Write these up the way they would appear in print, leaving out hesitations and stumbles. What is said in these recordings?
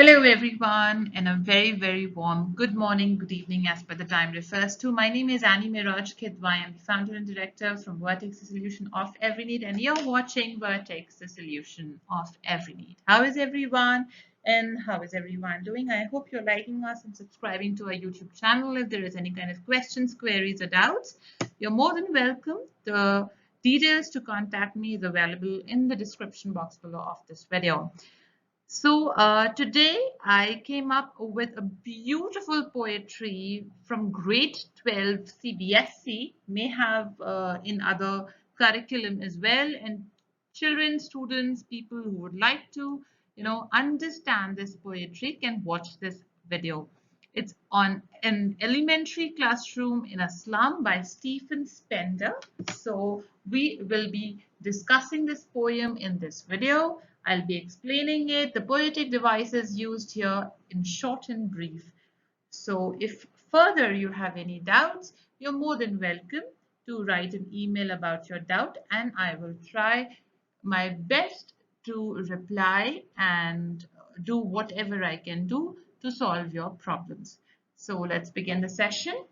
Hello, everyone, and a very, very warm good morning, good evening, as per the time refers to. My name is Annie Miraj Kidwai. I'm the founder and director from Vertex, the solution of every need, and you're watching Vertex, the solution of every need. How is everyone? And how is everyone doing? I hope you're liking us and subscribing to our YouTube channel. If there is any kind of questions, queries, or doubts, you're more than welcome. The details to contact me is available in the description box below of this video. Today I came up with a beautiful poetry from grade 12 Cbse, may have in other curriculum as well, and children, students, people who would like to, understand this poetry can watch this video. It's on an elementary classroom in a slum by Stephen Spender. So we will be discussing this poem in this video. I'll be explaining it, the poetic devices used here in short and brief. So if further you have any doubts, you're more than welcome to write an email about your doubt, and I will try my best to reply and do whatever I can do to solve your problems. So let's begin the session.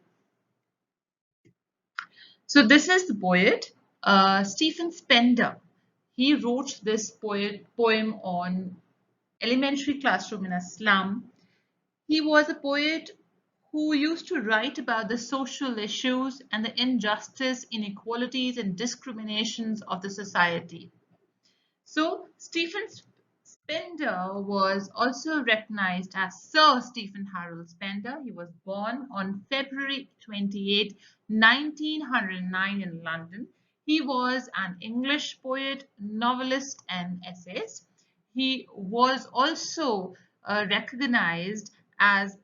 So this is the poet, Stephen Spender. He wrote this poem on elementary classroom in a slum. He was a poet who used to write about the social issues and the injustice, inequalities, and discriminations of the society. So Stephen Spender was also recognized as Sir Stephen Harold Spender. He was born on February 28, 1909 in London. He was an English poet, novelist, and essayist. He was also recognized as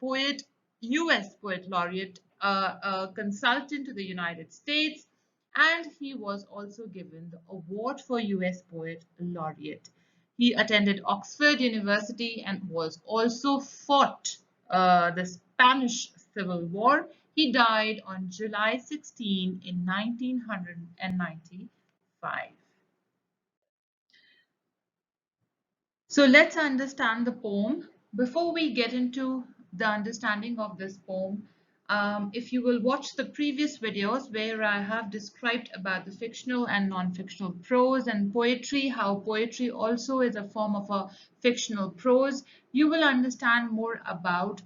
U.S. Poet Laureate, a consultant to the United States, and he was also given the award for U.S. Poet Laureate. He attended Oxford University and was also fought the Spanish Civil War. He died on July 16 in 1995. So let's understand the poem. Before we get into the understanding of this poem, if you will watch the previous videos where I have described about the fictional and non-fictional prose and poetry, how poetry also is a form of a fictional prose, you will understand more about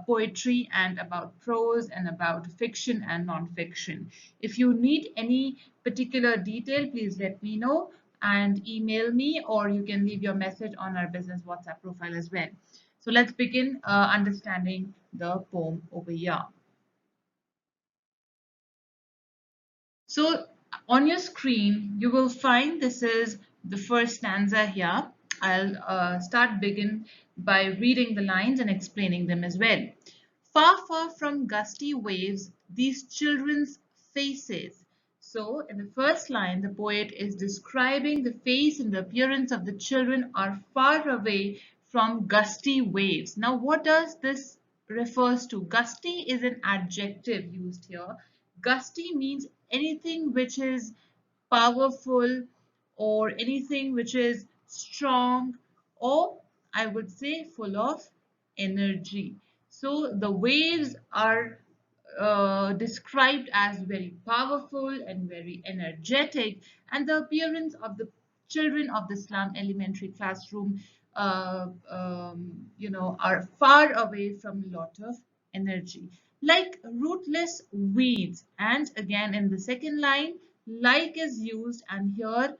poetry and about prose and about fiction and non-fiction. If you need any particular detail, please let me know and email me, or you can leave your message on our business WhatsApp profile as well. So let's begin understanding the poem over here. So on your screen, you will find this is the first stanza here. I'll begin by reading the lines and explaining them as well. Far, far from gusty waves, these children's faces. So in the first line, the poet is describing the face and the appearance of the children are far away from gusty waves. Now, what does this refers to? Gusty is an adjective used here. Gusty means anything which is powerful or anything which is strong, or I would say full of energy. So the waves are described as very powerful and very energetic, and the appearance of the children of the slum elementary classroom are far away from a lot of energy, like rootless weeds. And again in the second line, like is used, and here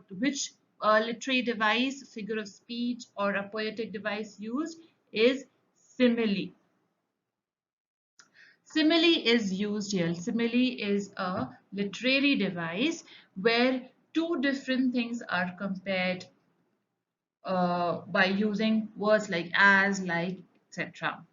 which literary device, figure of speech, or a poetic device used is simile. Simile is used here. Simile is a literary device where two different things are compared by using words like as, like, etc.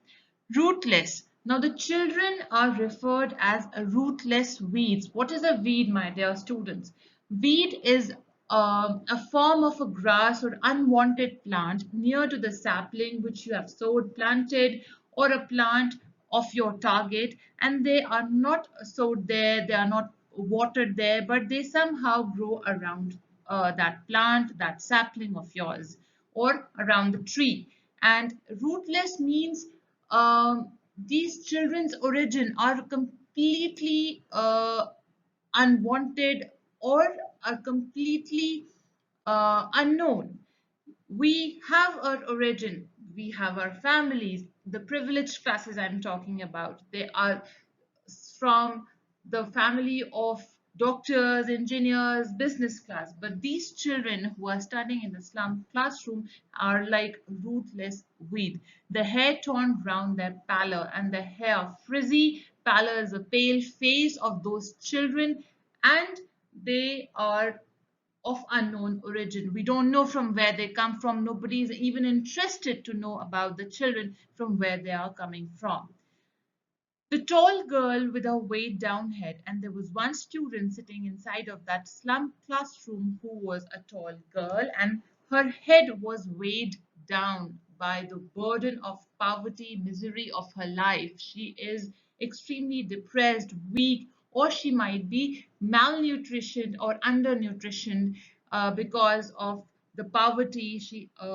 Rootless. Now the children are referred as rootless weeds. What is a weed, my dear students? Weed is a form of a grass or unwanted plant near to the sapling which you have sowed, planted, or a plant of your target, and they are not sowed there, they are not watered there, but they somehow grow around that plant, that sapling of yours, or around the tree. And rootless means these children's origin are completely unwanted or are completely unknown. We have our origin, we have our families, the privileged classes I'm talking about. They are from the family of doctors, engineers, business class. But these children who are studying in the slum classroom are like rootless weed. The hair torn brown, their pallor, and the hair frizzy. Pallor is the pale face of those children, and they are of unknown origin. We don't know from where they come from. Nobody is even interested to know about the children from where they are coming from. The tall girl with her weighed down head, and there was one student sitting inside of that slum classroom who was a tall girl, and her head was weighed down by the burden of poverty, misery of her life. She is extremely depressed, weak, or she might be malnutrition or undernutrition because of the poverty,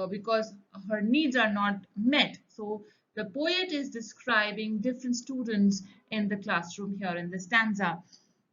because her needs are not met. So the poet is describing different students in the classroom here in the stanza.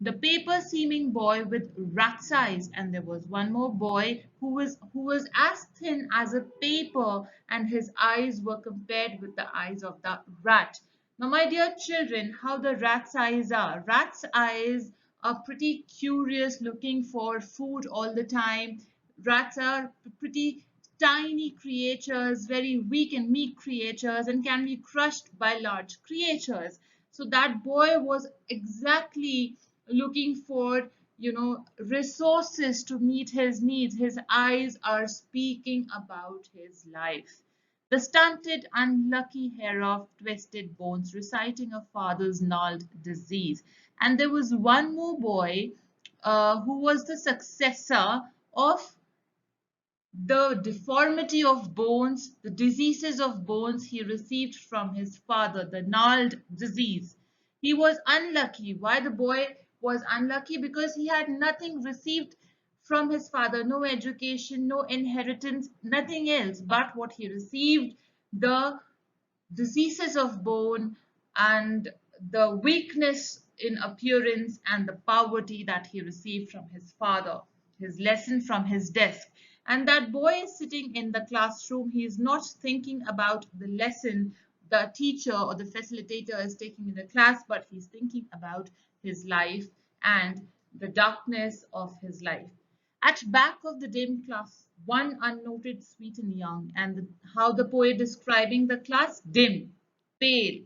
The paper seeming boy with rat's eyes, and there was one more boy who was as thin as a paper, and his eyes were compared with the eyes of the rat. Now, my dear children, how the rat's eyes are. Rat's eyes are pretty curious, looking for food all the time. Rats are pretty tiny creatures, very weak and meek creatures, and can be crushed by large creatures. So that boy was exactly looking for, resources to meet his needs. His eyes are speaking about his life. The stunted, unlucky hair of twisted bones, reciting a father's gnarled disease. And there was one more boy who was the successor of the deformity of bones, the diseases of bones he received from his father, the gnarled disease. He was unlucky. Why the boy was unlucky? Because he had nothing received from his father, no education, no inheritance, nothing else but what he received, the diseases of bone, and the weakness in appearance, and the poverty that he received from his father, his lesson from his desk. And that boy is sitting in the classroom. He is not thinking about the lesson the teacher or the facilitator is taking in the class, but he's thinking about his life and the darkness of his life. At back of the dim class, one unnoted, sweet and young, and how the poet describing the class, dim, pale.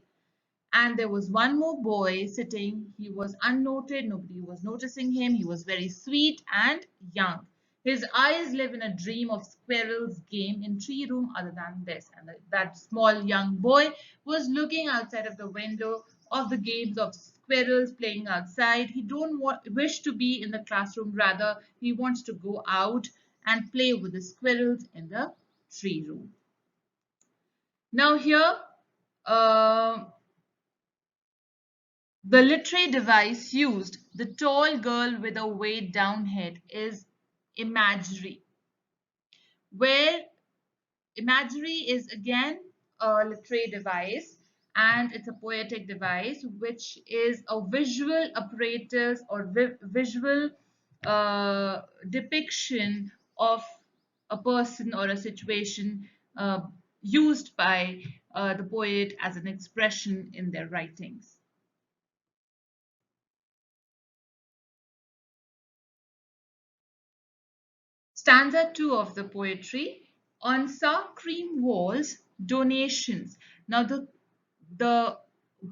And there was one more boy sitting. He was unnoted. Nobody was noticing him. He was very sweet and young. His eyes live in a dream of squirrels game in tree room other than this. And that small young boy was looking outside of the window of the games of squirrels playing outside. He don't wish to be in the classroom. Rather, he wants to go out and play with the squirrels in the tree room. Now here, uh, the literary device used, the tall girl with a weighed down head, is imagery, where imagery is again a literary device, and it's a poetic device which is a visual apparatus or visual depiction of a person or a situation used by the poet as an expression in their writings. Stanza 2 of the poetry, on sour cream walls, donations. Now the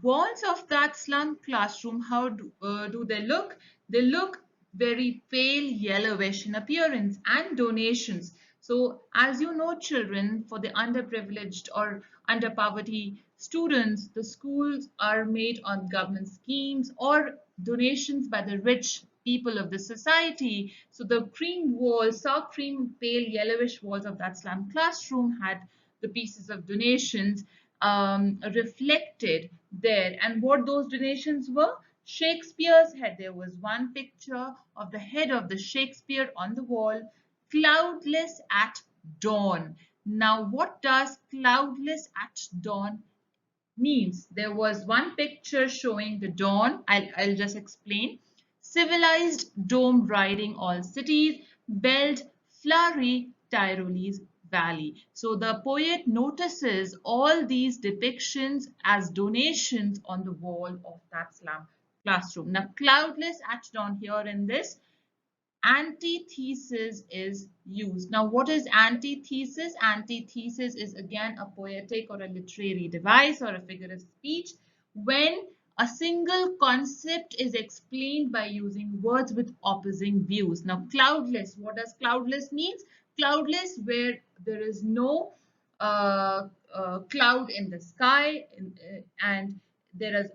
walls of that slum classroom, how do they look? They look very pale yellowish in appearance, and donations. So as you know, children, for the underprivileged or under poverty students, the schools are made on government schemes or donations by the rich people of the society. So the cream walls, sour cream, pale yellowish walls of that slum classroom had the pieces of donations reflected there. And what those donations were? Shakespeare's head. There was one picture of the head of the Shakespeare on the wall, cloudless at dawn. Now, what does cloudless at dawn means? There was one picture showing the dawn. I'll just explain. Civilized dome riding all cities, belled flowery Tyrolese valley. So the poet notices all these depictions as donations on the wall of that slum classroom. Now, cloudless at dawn here in this antithesis is used. Now, what is antithesis? Antithesis is again a poetic or a literary device or a figure of speech when a single concept is explained by using words with opposing views. Now, cloudless, what does cloudless means? Cloudless where there is no cloud in the sky and there is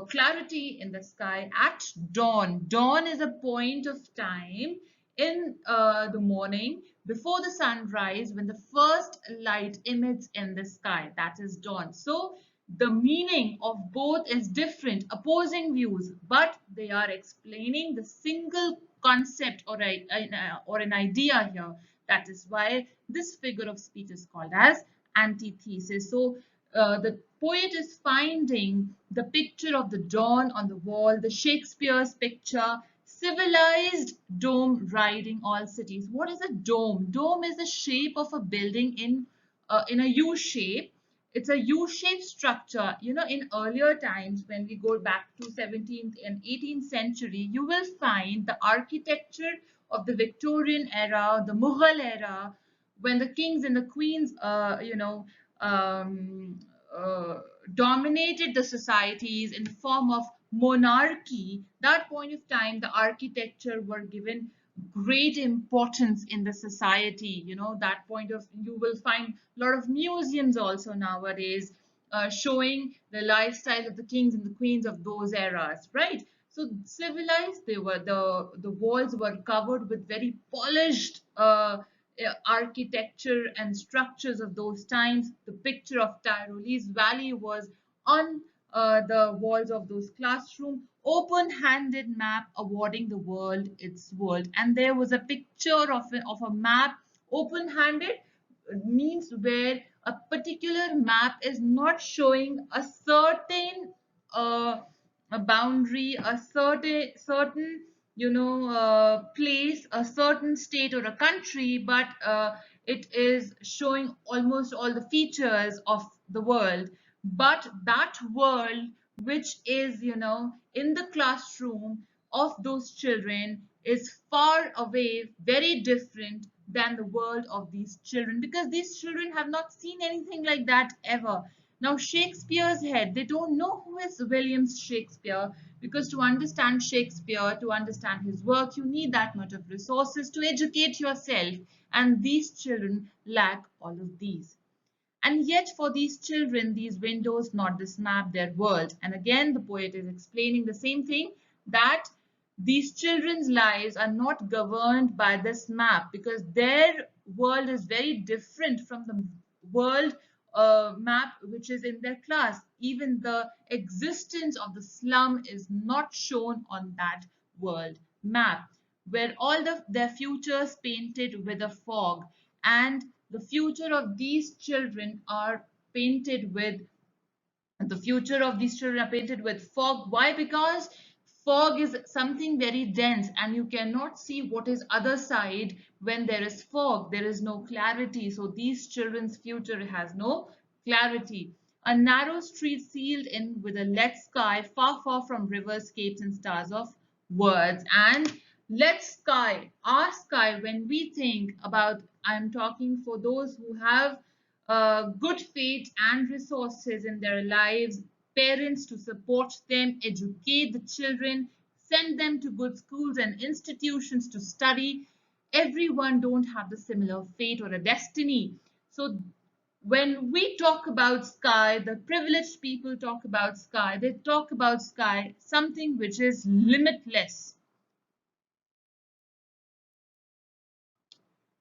clarity in the sky at dawn. Dawn is a point of time in the morning before the sunrise when the first light emits in the sky. That is dawn. So the meaning of both is different, opposing views, but they are explaining the single concept or an idea here. That is why this figure of speech is called as antithesis. So the poet is finding the picture of the dawn on the wall, the Shakespeare's picture, civilized dome riding all cities. What is a dome? Dome is the shape of a building in a U shape. It's a U-shaped structure. You know, in earlier times, when we go back to 17th and 18th century, you will find the architecture of the Victorian era, the Mughal era, when the kings and the queens, um, uh, dominated the societies in the form of monarchy. That point of time, the architecture were given great importance in the society. You know, that point of you will find a lot of museums also nowadays showing the lifestyle of the kings and the queens of those eras, right? So civilized, they were the walls were covered with very polished architecture and structures of those times. The picture of Tyrolese Valley was on the walls of those classrooms. Open-handed map awarding the world its world. And there was a picture of a map. Open-handed means where a particular map is not showing a certain a boundary, a certain place, a certain state or a country, but it is showing almost all the features of the world. But that world which is in the classroom of those children is far away, very different than the world of these children, because these children have not seen anything like that ever. Now, Shakespeare's head, they don't know who is William Shakespeare, because to understand Shakespeare, to understand his work, you need that much of resources to educate yourself. And these children lack all of these. And yet for these children, these windows, not this map, their world. And again, the poet is explaining the same thing, that these children's lives are not governed by this map because their world is very different from the world map which is in their class. Even the existence of the slum is not shown on that world map, where all their futures painted with a fog, and the future of these children are painted with fog. Why? Because fog is something very dense and you cannot see what is other side. When there is fog, there is no clarity, so these children's future has no clarity. A narrow street sealed in with a lead sky, far far from rivers, capes and stars of words. And lead sky, our sky, when we think about, I'm talking for those who have good faith and resources in their lives, parents to support them, educate the children, send them to good schools and institutions to study. Everyone don't have the similar fate or a destiny. So when we talk about sky, the privileged people talk about sky, they talk about sky, something which is limitless.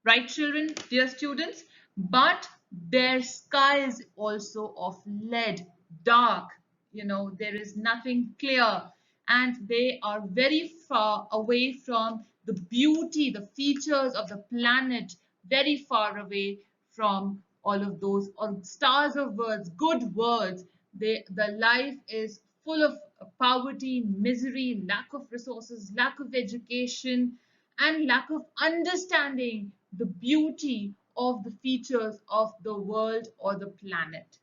Right, children, dear students? But their sky is also of lead, dark. There is nothing clear, and they are very far away from the beauty, the features of the planet, very far away from all of those, or stars of words, good words. The life is full of poverty, misery, lack of resources, lack of education, and lack of understanding the beauty of the features of the world or the planet.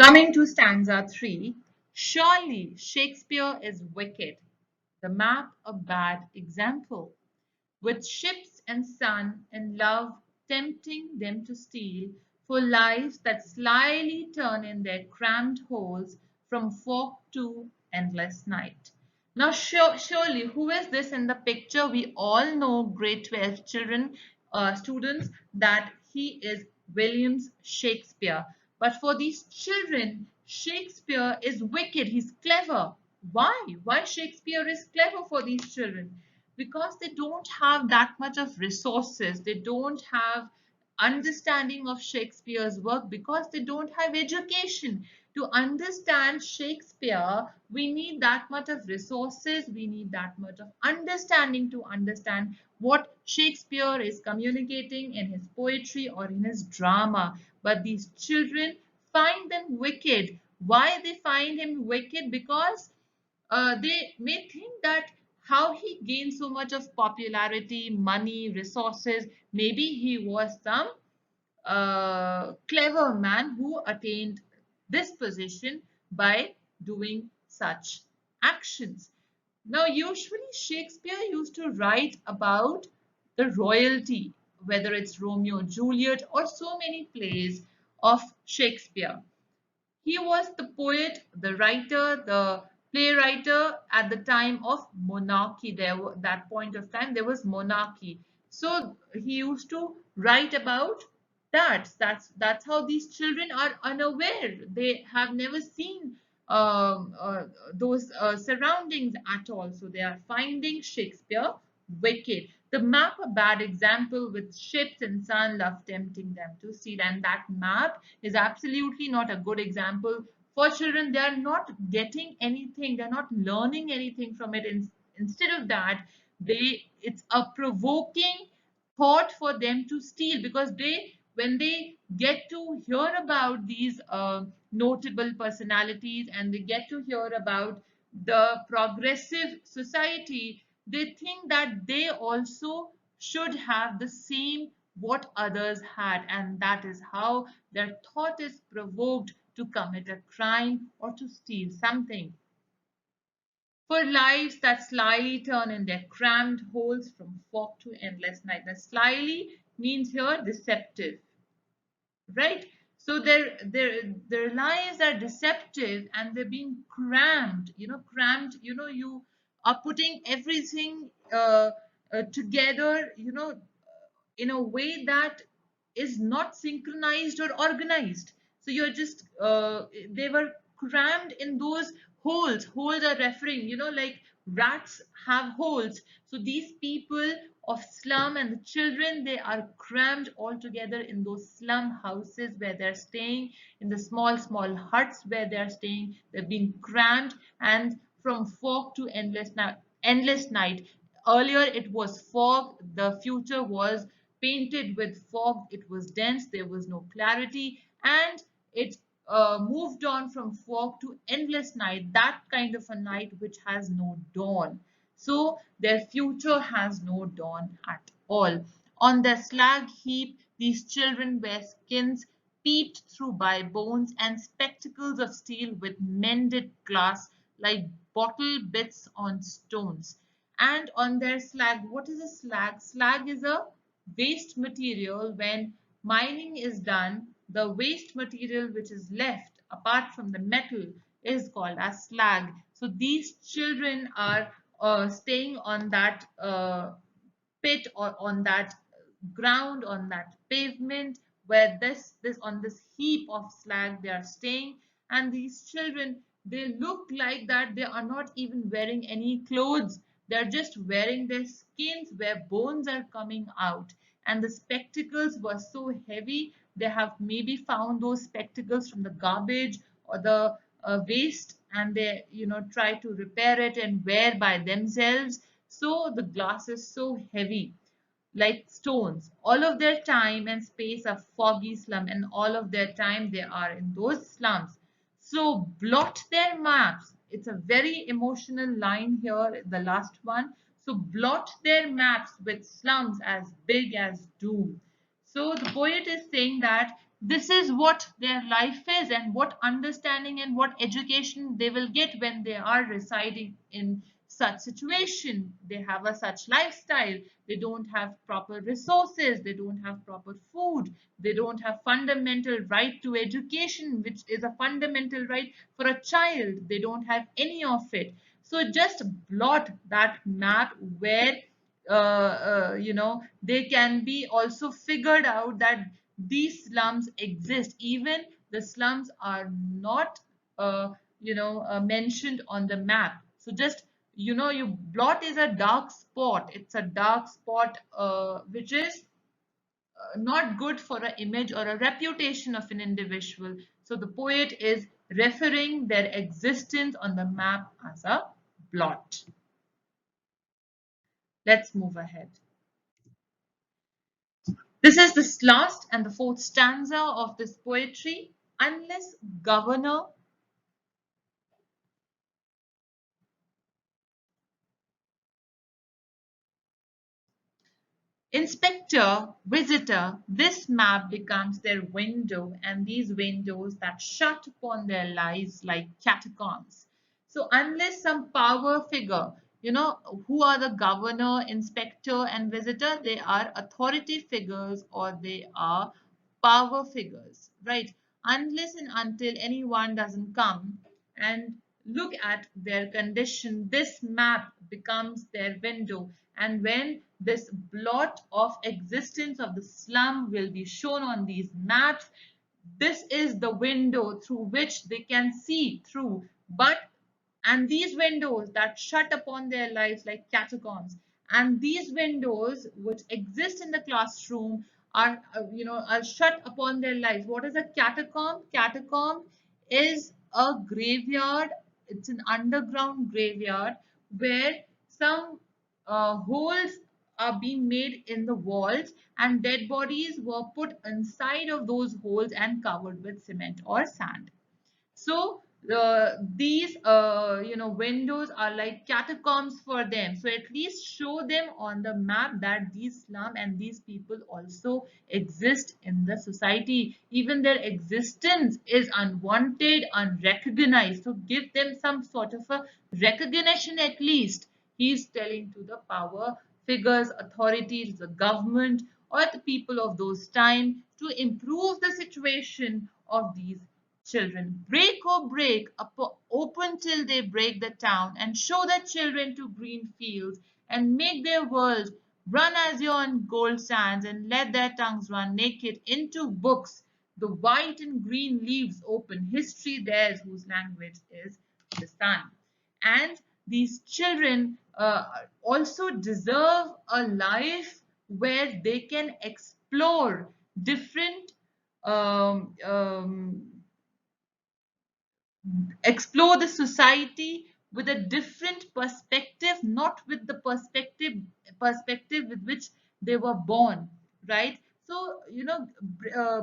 Coming to stanza 3, surely Shakespeare is wicked, the map a bad example, with ships and sun and love tempting them to steal for lives that slyly turn in their crammed holes from fog to endless night. Now, surely, who is this in the picture? We all know, grade 12 children, students, that he is Williams Shakespeare. But for these children, Shakespeare is wicked. He's clever. Why? Why Shakespeare is clever for these children? Because they don't have that much of resources. They don't have understanding of Shakespeare's work because they don't have education. To understand Shakespeare, we need that much of resources, we need that much of understanding to understand what Shakespeare is communicating in his poetry or in his drama. But these children find them wicked. Why they find him wicked? Because they may think that how he gained so much of popularity, money, resources, maybe he was some clever man who attained this position by doing such actions. Now, usually Shakespeare used to write about the royalty, whether it's Romeo and Juliet or so many plays of Shakespeare. He was the poet, the writer, the playwright at the time of monarchy. That point of time there was monarchy. So he used to write about that. That's how these children are unaware. They have never seen those surroundings at all. So they are finding Shakespeare wicked. The map a bad example with ships and sun love tempting them to steal. And that map is absolutely not a good example for children. They are not getting anything. They're not learning anything from it. Instead of that, it's a provoking thought for them to steal, because when they get to hear about these notable personalities and they get to hear about the progressive society, they think that they also should have the same what others had, and that is how their thought is provoked to commit a crime or to steal something. For lives that slyly turn in their crammed holes from fog to endless night. The slyly means here deceptive, right? So their lives are deceptive and they're being crammed, crammed, you are putting everything together, in a way that is not synchronized or organized. So you're just they were crammed in those holes. Holes are referring, like rats have holes. So these people of slum and the children, they are crammed all together in those slum houses where they're staying, in the small huts where they're staying. They've been crammed, and from fog to endless night. Earlier it was fog, the future was painted with fog, it was dense, there was no clarity, and it moved on from fog to endless night, that kind of a night which has no dawn. So their future has no dawn at all. On their slag heap, these children wear skins peeped through by bones and spectacles of steel with mended glass like bottle bits on stones. And on their slag, what is a slag? Slag is a waste material. When mining is done, the waste material which is left apart from the metal is called as slag. So these children are staying on that pit or on that ground, on that pavement where this on this heap of slag they are staying. And these children, they look like that they are not even wearing any clothes. They're just wearing their skins where bones are coming out. And the spectacles were so heavy, they have maybe found those spectacles from the garbage or the waste, and they try to repair it and wear by themselves. So the glass is so heavy. like stones. All of their time and space are foggy slum, and all of their time they are in those slums. So blot their maps. It's a very emotional line here, the last one. So blot their maps with slums as big as doom. So the poet is saying that this is what their life is, and what understanding and what education they will get when they are residing in such situation. They have a such lifestyle. They don't have proper resources. They don't have proper food. They don't have fundamental right to education, which is a fundamental right for a child. They don't have any of it. So just blot that map where they can be also figured out that these slums exist. Even the slums are not mentioned on the map. So just you blot is a dark spot. It's a dark spot which is not good for an image or a reputation of an individual. So the poet is referring their existence on the map as a blot. Let's move ahead. This is the last and the fourth stanza of this poetry. Unless governor inspector, visitor, this map becomes their window, and these windows that shut upon their lives like catacombs. So unless some power figure, who are the governor, inspector, and visitor? They are authority figures, or they are power figures, right? Unless and until anyone doesn't come and look at their condition, this map becomes their window. And when this blot of existence of the slum will be shown on these maps, this is the window through which they can see through. And these windows that shut upon their lives like catacombs, and these windows which exist in the classroom are shut upon their lives. What is a catacomb? Catacomb is a graveyard. It's an underground graveyard where some holes are being made in the walls, and dead bodies were put inside of those holes and covered with cement or sand. So these windows are like catacombs for them. So at least show them on the map that these slum and these people also exist in the society. Even their existence is unwanted, unrecognized. So give them some sort of a recognition at least. He's telling to the power figures, authorities, the government, or the people of those time to improve the situation of these children. Break, oh break, open till they break the town, and show the children to green fields, and make their world run azure on gold sands, and let their tongues run naked into books. The white and green leaves open, history theirs, whose language is the sun. And these children also deserve a life where they can explore different um, um, explore the society with a different perspective, not with the perspective with which they were born, right? So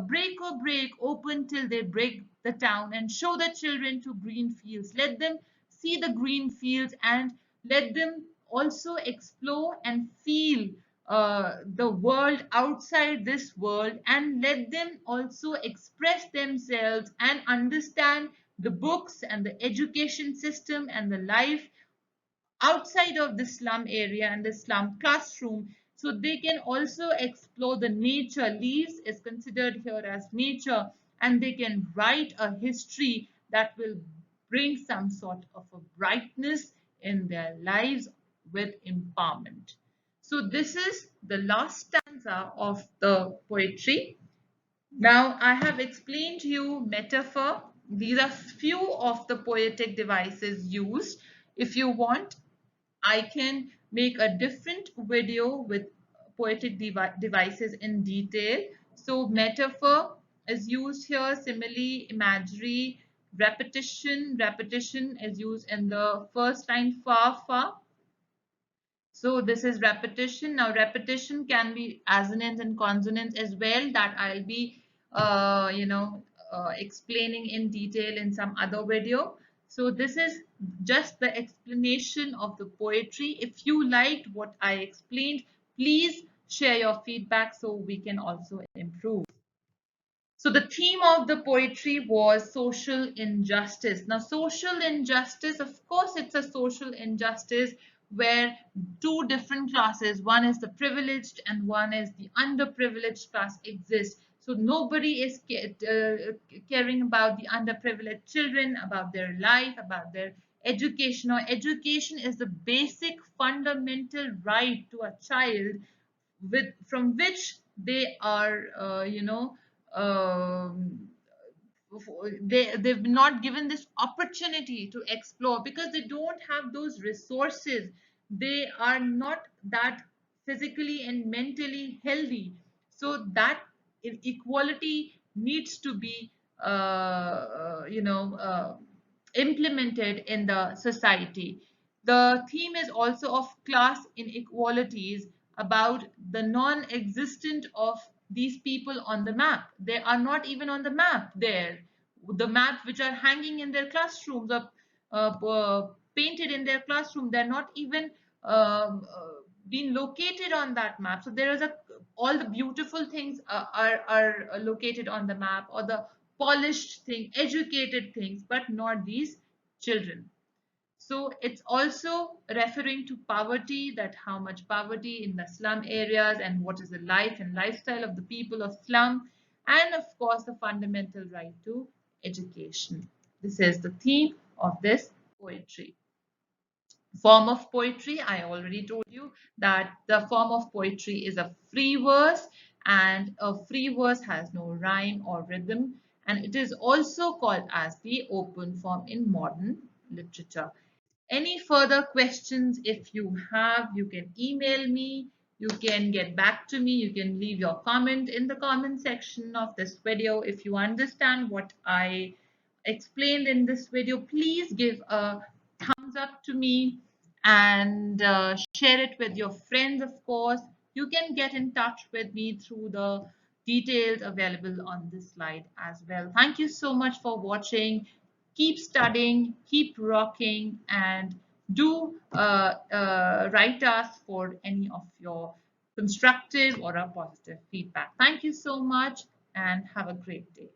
break, or break, open till they break the town, and show the children to green fields. Let them see the green fields, and let them also explore and feel the world outside this world, and let them also express themselves and understand the books and the education system and the life outside of the slum area and the slum classroom. So they can also explore the nature. Leaves is considered here as nature, and they can write a history that will bring some sort of a brightness in their lives with empowerment. So this is the last stanza of the poetry. Now, I have explained to you metaphor. These are few of the poetic devices used. If you want, I can make a different video with poetic devices in detail. So metaphor is used here, simile, imagery, repetition. Repetition is used in the first line, far, far. So this is repetition. Now repetition can be assonance and consonance as well, that I'll be explaining in detail in some other video. So this is just the explanation of the poetry. If you liked what I explained, please share your feedback so we can also improve. So the theme of the poetry was social injustice. Now, social injustice, of course, it's a social injustice where two different classes, one is the privileged and one is the underprivileged class, exist. So nobody is caring about the underprivileged children, about their life, about their education. Or education is the basic fundamental right to a child, from which they are um, they've not given this opportunity to explore because they don't have those resources. They are not that physically and mentally healthy, so that equality needs to be implemented in the society. The theme is also of class inequalities, about the non-existent of these people on the map. They are not even on the map there. The map which are hanging in their classrooms, or painted in their classroom, they're not even being located on that map. So there is a all the beautiful things are located on the map, or the polished thing, educated things, but not these children. So it's also referring to poverty, that how much poverty in the slum areas and what is the life and lifestyle of the people of slum, and of course the fundamental right to education. This is the theme of this poetry. Form of poetry, I already told you that the form of poetry is a free verse, and a free verse has no rhyme or rhythm, and it is also called as the open form in modern literature. Any further questions, if you have, you can email me, you can get back to me, you can leave your comment in the comment section of this video. If you understand what I explained in this video, please give a thumbs up to me, and share it with your friends, of course. You can get in touch with me through the details available on this slide as well. Thank you so much for watching. Keep studying, keep rocking, and do write us for any of your constructive or a positive feedback. Thank you so much and have a great day.